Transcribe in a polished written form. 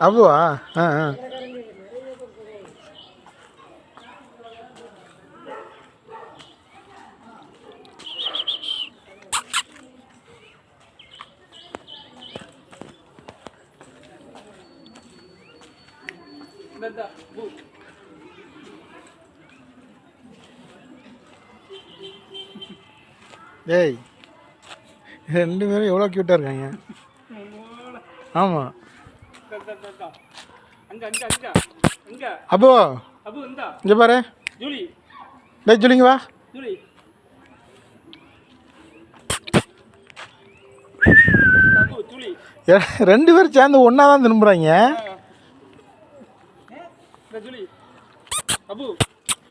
அபுவா? ஆ ஆ. ஏய், ரெண்டு பேரும் எவ்வளோ க்யூட்டாக இருக்காங்க. ஆமாம். அப்போ இங்கே பாரு. டேய் ஜூலிங்க வா. ரெண்டு பேரும் சேர்ந்து ஒன்றா தான் திரும்புகிறாங்க.